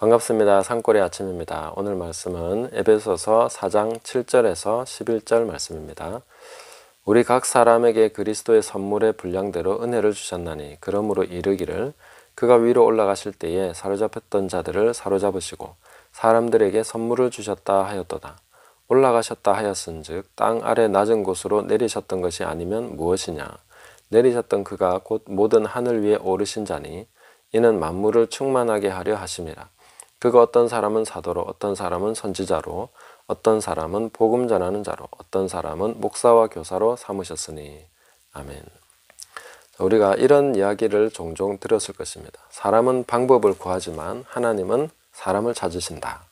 반갑습니다. 산골의 아침입니다. 오늘 말씀은 에베소서 4장 7절에서 11절 말씀입니다. 우리 각 사람에게 그리스도의 선물의 분량대로 은혜를 주셨나니 그러므로 이르기를 그가 위로 올라가실 때에 사로잡혔던 자들을 사로잡으시고 사람들에게 선물을 주셨다 하였도다. 올라가셨다 하였은즉 땅 아래 낮은 곳으로 내리셨던 것이 아니면 무엇이냐. 내리셨던 그가 곧 모든 하늘 위에 오르신 자니 이는 만물을 충만하게 하려 하심이라. 그가 어떤 사람은 사도로, 어떤 사람은 선지자로, 어떤 사람은 복음 전하는 자로, 어떤 사람은 목사와 교사로 삼으셨으니. 아멘. 우리가 이런 이야기를 종종 들었을 것입니다. 사람은 방법을 구하지만 하나님은 사람을 찾으신다.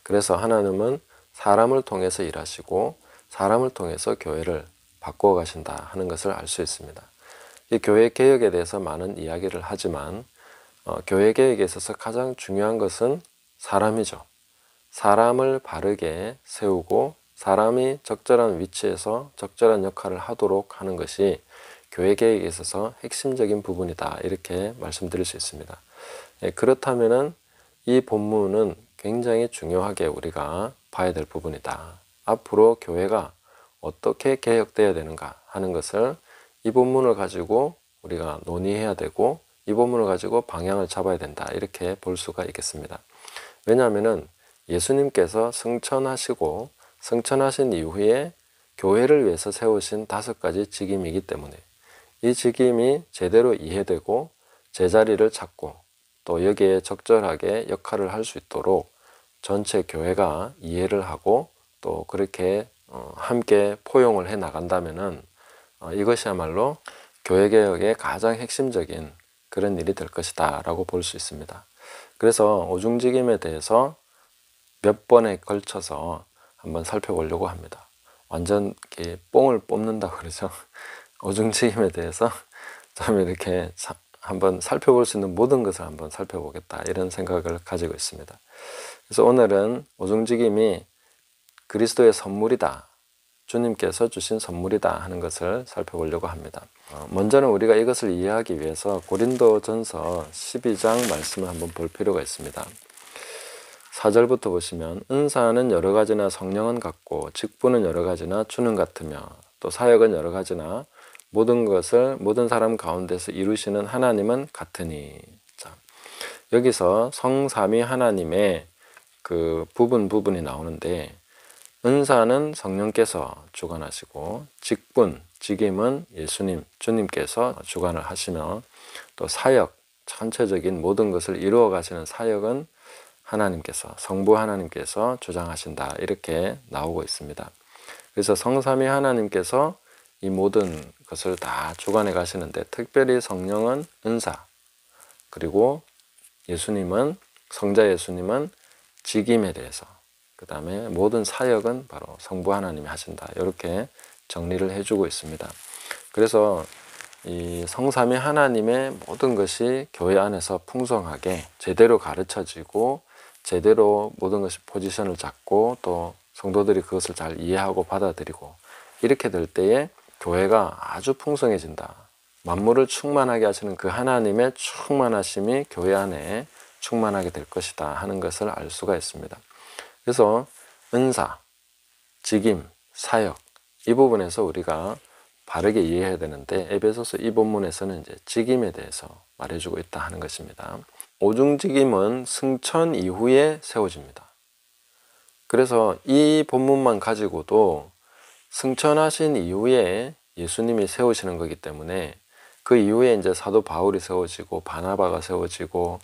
그래서 하나님은 사람을 통해서 일하시고 사람을 통해서 교회를 바꾸어 가신다 하는 것을 알 수 있습니다. 이 교회 개혁에 대해서 많은 이야기를 하지만 교회 개혁에 있어서 가장 중요한 것은 사람이죠. 사람을 바르게 세우고 사람이 적절한 위치에서 적절한 역할을 하도록 하는 것이 교회 개혁에 있어서 핵심적인 부분이다. 이렇게 말씀드릴 수 있습니다. 그렇다면은 이 본문은 굉장히 중요하게 우리가 봐야 될 부분이다. 앞으로 교회가 어떻게 개혁되어야 되는가 하는 것을 이 본문을 가지고 우리가 논의해야 되고 이 본문을 가지고 방향을 잡아야 된다. 이렇게 볼 수가 있겠습니다. 왜냐하면 예수님께서 승천하시고 승천하신 이후에 교회를 위해서 세우신 5가지 직임이기 때문에 이 직임이 제대로 이해되고 제자리를 찾고 또 여기에 적절하게 역할을 할 수 있도록 전체 교회가 이해를 하고 또 그렇게 함께 포용을 해 나간다면은 이것이야말로 교회개혁의 가장 핵심적인 그런 일이 될 것이다 라고 볼 수 있습니다. 그래서 오중직임에 대해서 몇 번에 걸쳐서 한번 살펴보려고 합니다. 완전 뽕을 뽑는다고 그러죠. 오중직임에 대해서 좀 이렇게 한번 살펴볼 수 있는 모든 것을 한번 살펴보겠다 이런 생각을 가지고 있습니다. 그래서 오늘은 오중직임이 그리스도의 선물이다. 주님께서 주신 선물이다 하는 것을 살펴보려고 합니다. 먼저는 우리가 이것을 이해하기 위해서 고린도전서 12장 말씀을 한번 볼 필요가 있습니다. 4절부터 보시면 은사는 여러 가지나 성령은 같고 직분은 여러 가지나 주는 같으며 또 사역은 여러 가지나 모든 것을 모든 사람 가운데서 이루시는 하나님은 같으니. 자, 여기서 성삼위 하나님의 그 부분이 나오는데 은사는 성령께서 주관하시고 직분, 직임은 예수님, 주님께서 주관을 하시며 또 사역, 전체적인 모든 것을 이루어 가시는 사역은 하나님께서, 성부 하나님께서 주장하신다. 이렇게 나오고 있습니다. 그래서 성삼위 하나님께서 이 모든 것을 다 주관해 가시는데 특별히 성령은 은사, 그리고 예수님은, 성자 예수님은 직임에 대해서, 그 다음에 모든 사역은 바로 성부 하나님이 하신다. 이렇게 정리를 해주고 있습니다. 그래서 이 성삼위 하나님의 모든 것이 교회 안에서 풍성하게 제대로 가르쳐지고 제대로 모든 것이 포지션을 잡고 또 성도들이 그것을 잘 이해하고 받아들이고 이렇게 될 때에 교회가 아주 풍성해진다. 만물을 충만하게 하시는 그 하나님의 충만하심이 교회 안에 충만하게 될 것이다 하는 것을 알 수가 있습니다. 그래서 은사, 직임, 사역 이 부분에서 우리가 바르게 이해해야 되는데 에베소서 이 본문에서는 이제 직임에 대해서 말해주고 있다 하는 것입니다. 오중직임은 승천 이후에 세워집니다. 그래서 이 본문만 가지고도 승천하신 이후에 예수님이 세우시는 거기 때문에 그 이후에 이제 사도 바울이 세워지고 바나바가 세워지고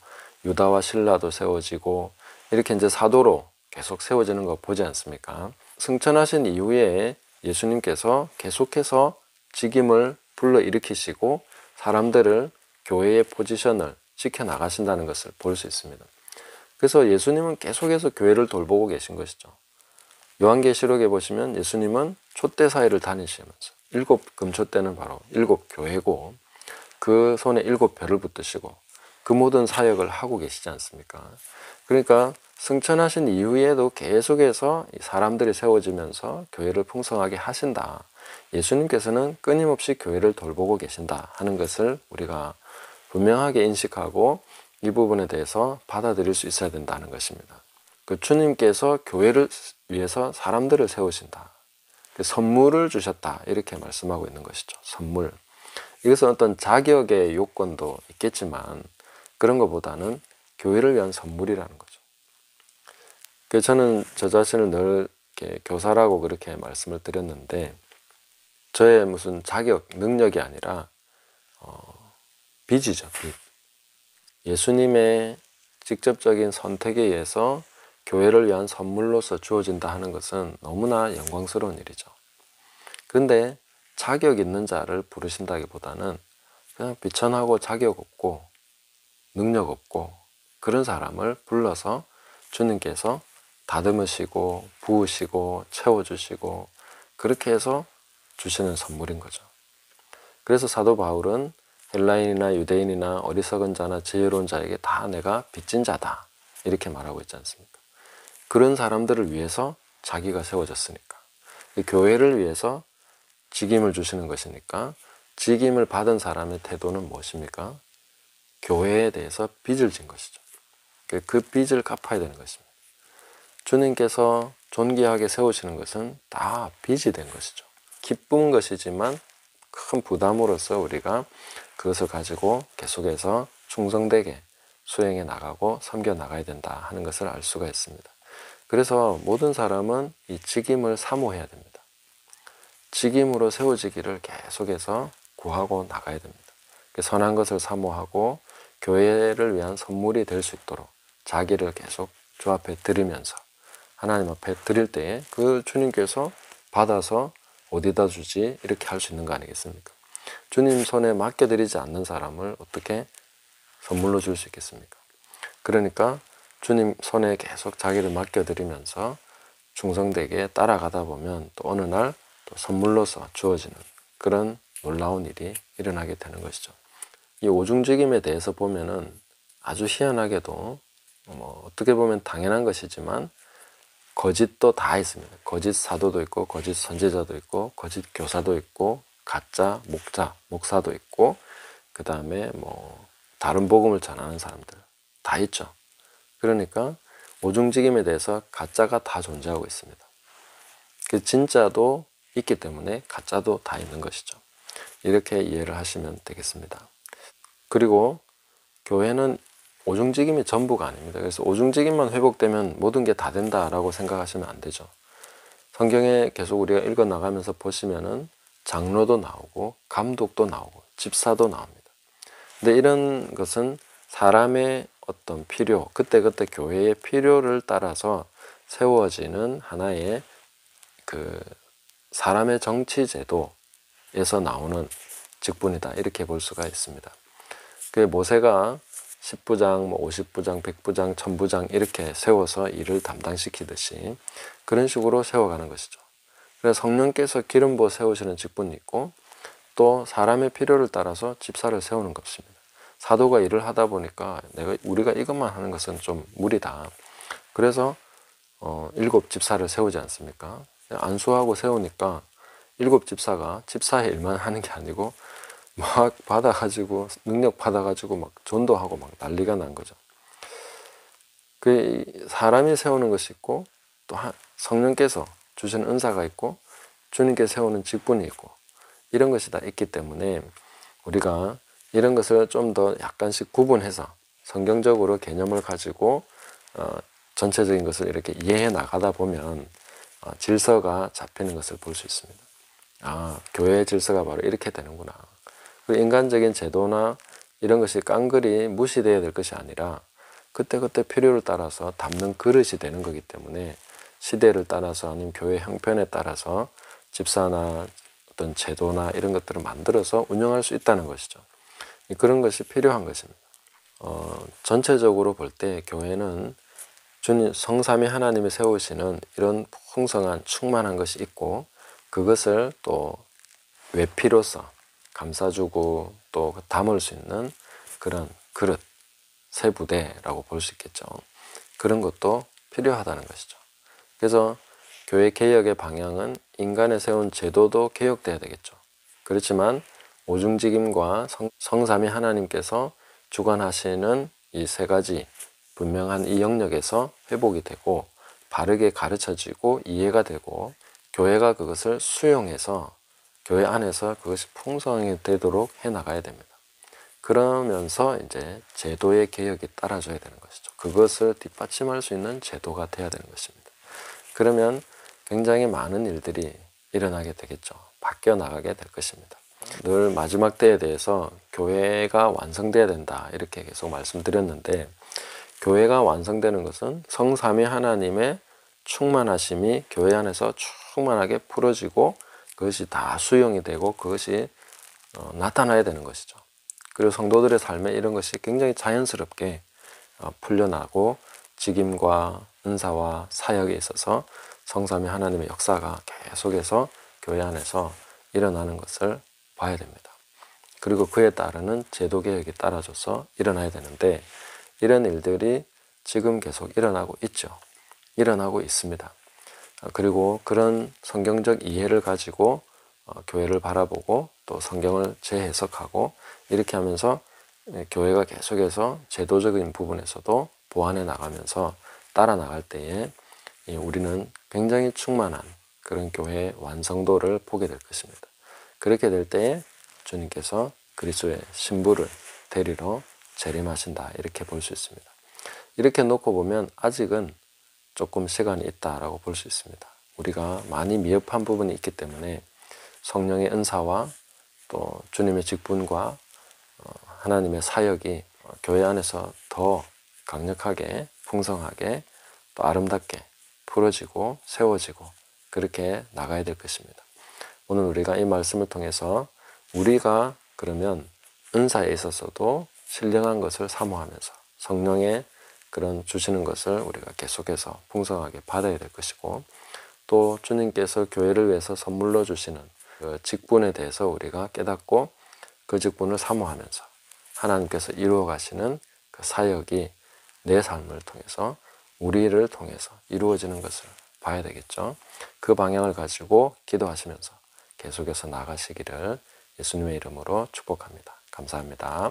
유다와 실라도 세워지고 이렇게 이제 사도로 계속 세워지는 거 보지 않습니까? 승천하신 이후에 예수님께서 계속해서 직임을 불러일으키시고 사람들을 교회의 포지션을 지켜나가신다는 것을 볼 수 있습니다. 그래서 예수님은 계속해서 교회를 돌보고 계신 것이죠. 요한계시록에 보시면 예수님은 촛대 사이를 다니시면서 7 금촛대는 바로 7 교회고 그 손에 7 별을 붙드시고 그 모든 사역을 하고 계시지 않습니까? 그러니까 승천하신 이후에도 계속해서 사람들이 세워지면서 교회를 풍성하게 하신다. 예수님께서는 끊임없이 교회를 돌보고 계신다 하는 것을 우리가 분명하게 인식하고 이 부분에 대해서 받아들일 수 있어야 된다는 것입니다. 그 주님께서 교회를 위해서 사람들을 세우신다. 그 선물을 주셨다. 이렇게 말씀하고 있는 것이죠. 선물. 이것은 어떤 자격의 요건도 있겠지만 그런 것보다는 교회를 위한 선물이라는 거죠. 그래서 저는 저 자신을 늘 이렇게 교사라고 그렇게 말씀을 드렸는데 저의 무슨 자격, 능력이 아니라 빚이죠. 빚. 예수님의 직접적인 선택에 의해서 교회를 위한 선물로서 주어진다 하는 것은 너무나 영광스러운 일이죠. 그런데 자격 있는 자를 부르신다기보다는 그냥 비천하고 자격 없고 능력 없고 그런 사람을 불러서 주님께서 다듬으시고 부으시고 채워주시고 그렇게 해서 주시는 선물인 거죠. 그래서 사도 바울은 헬라인이나 유대인이나 어리석은 자나 지혜로운 자에게 다 내가 빚진 자다 이렇게 말하고 있지 않습니까? 그런 사람들을 위해서 자기가 세워졌으니까. 교회를 위해서 직임을 주시는 것이니까 직임을 받은 사람의 태도는 무엇입니까? 교회에 대해서 빚을 진 것이죠. 그 빚을 갚아야 되는 것입니다. 주님께서 존귀하게 세우시는 것은 다 빚이 된 것이죠. 기쁜 것이지만 큰 부담으로서 우리가 그것을 가지고 계속해서 충성되게 수행해 나가고 섬겨 나가야 된다 하는 것을 알 수가 있습니다. 그래서 모든 사람은 이 직임을 사모해야 됩니다. 직임으로 세워지기를 계속해서 구하고 나가야 됩니다. 선한 것을 사모하고 교회를 위한 선물이 될 수 있도록 자기를 계속 주 앞에 드리면서 하나님 앞에 드릴 때에 그 주님께서 받아서 어디다 주지 이렇게 할 수 있는 거 아니겠습니까? 주님 손에 맡겨드리지 않는 사람을 어떻게 선물로 줄 수 있겠습니까? 그러니까 주님 손에 계속 자기를 맡겨드리면서 충성되게 따라가다 보면 또 어느 날 또 선물로서 주어지는 그런 놀라운 일이 일어나게 되는 것이죠. 이 오중직임에 대해서 보면은 아주 희한하게도 어떻게 보면 당연한 것이지만 거짓도 다 있습니다. 거짓 사도도 있고 거짓 선지자도 있고 거짓 교사도 있고 가짜 목사도 있고 그 다음에 다른 복음을 전하는 사람들 다 있죠. 그러니까 오중직임에 대해서 가짜가 다 존재하고 있습니다. 그 진짜도 있기 때문에 가짜도 다 있는 것이죠. 이렇게 이해를 하시면 되겠습니다. 그리고 교회는 오중직임이 전부가 아닙니다. 그래서 오중직임만 회복되면 모든 게 다 된다라고 생각하시면 안 되죠. 성경에 계속 우리가 읽어 나가면서 보시면은 장로도 나오고 감독도 나오고 집사도 나옵니다. 근데 이런 것은 사람의 어떤 필요, 그때그때 교회의 필요를 따라서 세워지는 하나의 그 사람의 정치 제도에서 나오는 직분이다. 이렇게 볼 수가 있습니다. 그 모세가 10부장, 50부장, 100부장, 1000부장 이렇게 세워서 일을 담당시키듯이 그런 식으로 세워가는 것이죠. 그래서 성령께서 기름 부어 세우시는 직분이 있고 또 사람의 필요를 따라서 집사를 세우는 것입니다. 사도가 일을 하다 보니까 우리가 이것만 하는 것은 좀 무리다. 그래서 7 집사를 세우지 않습니까? 안수하고 세우니까 7 집사가 집사의 일만 하는 게 아니고 막 받아가지고 능력 받아가지고 막 전도하고 막 난리가 난 거죠. 그 사람이 세우는 것이 있고 또 성령께서 주시는 은사가 있고 주님께서 세우는 직분이 있고 이런 것이 다 있기 때문에 우리가 이런 것을 좀 더 약간씩 구분해서 성경적으로 개념을 가지고 전체적인 것을 이렇게 이해해 나가다 보면 질서가 잡히는 것을 볼 수 있습니다. 교회의 질서가 바로 이렇게 되는구나. 그 인간적인 제도나 이런 것이 깡그리 무시되어야 될 것이 아니라 그때그때 필요를 따라서 담는 그릇이 되는 거기 때문에 시대를 따라서 아니면 교회 형편에 따라서 집사나 어떤 제도나 이런 것들을 만들어서 운영할 수 있다는 것이죠. 그런 것이 필요한 것입니다. 전체적으로 볼 때 교회는 주님 성삼위 하나님이 세우시는 이런 풍성한 충만한 것이 있고 그것을 또 외피로서 감싸주고 또 담을 수 있는 그런 그릇, 세 부대라고 볼 수 있겠죠. 그런 것도 필요하다는 것이죠. 그래서 교회 개혁의 방향은 인간에 세운 제도도 개혁돼야 되겠죠. 그렇지만 오중직임과 성삼위 하나님께서 주관하시는 이 세 가지 분명한 이 영역에서 회복이 되고 바르게 가르쳐지고 이해가 되고 교회가 그것을 수용해서 교회 안에서 그것이 풍성하게 되도록 해 나가야 됩니다. 그러면서 이제 제도의 개혁이 따라줘야 되는 것이죠. 그것을 뒷받침할 수 있는 제도가 돼야 되는 것입니다. 그러면 굉장히 많은 일들이 일어나게 되겠죠. 바뀌어 나가게 될 것입니다. 늘 마지막 때에 대해서 교회가 완성돼야 된다 이렇게 계속 말씀드렸는데, 교회가 완성되는 것은 성삼위 하나님의 충만하심이 교회 안에서 충만하게 풀어지고 그것이 다 수용이 되고 그것이 나타나야 되는 것이죠. 그리고 성도들의 삶에 이런 것이 굉장히 자연스럽게 풀려나고 직임과 은사와 사역에 있어서 성삼위 하나님의 역사가 계속해서 교회 안에서 일어나는 것을 봐야 됩니다. 그리고 그에 따르는 제도 개혁이 따라줘서 일어나야 되는데, 이런 일들이 지금 계속 일어나고 있죠. 일어나고 있습니다. 그리고 그런 성경적 이해를 가지고 교회를 바라보고 또 성경을 재해석하고 이렇게 하면서 교회가 계속해서 제도적인 부분에서도 보완해 나가면서 따라 나갈 때에 우리는 굉장히 충만한 그런 교회의 완성도를 보게 될 것입니다. 그렇게 될 때에 주님께서 그리스도의 신부를 데리러 재림하신다 이렇게 볼 수 있습니다. 이렇게 놓고 보면 아직은 조금 시간이 있다라고 볼 수 있습니다. 우리가 많이 미흡한 부분이 있기 때문에 성령의 은사와 또 주님의 직분과 하나님의 사역이 교회 안에서 더 강력하게 풍성하게 또 아름답게 풀어지고 세워지고 그렇게 나가야 될 것입니다. 오늘 우리가 이 말씀을 통해서 우리가 그러면 은사에 있어서도 신령한 것을 사모하면서 성령의 그런 주시는 것을 우리가 계속해서 풍성하게 받아야 될 것이고, 또 주님께서 교회를 위해서 선물로 주시는 그 직분에 대해서 우리가 깨닫고 그 직분을 사모하면서 하나님께서 이루어 가시는 그 사역이 내 삶을 통해서 우리를 통해서 이루어지는 것을 봐야 되겠죠. 그 방향을 가지고 기도하시면서 계속해서 나가시기를 예수님의 이름으로 축복합니다. 감사합니다.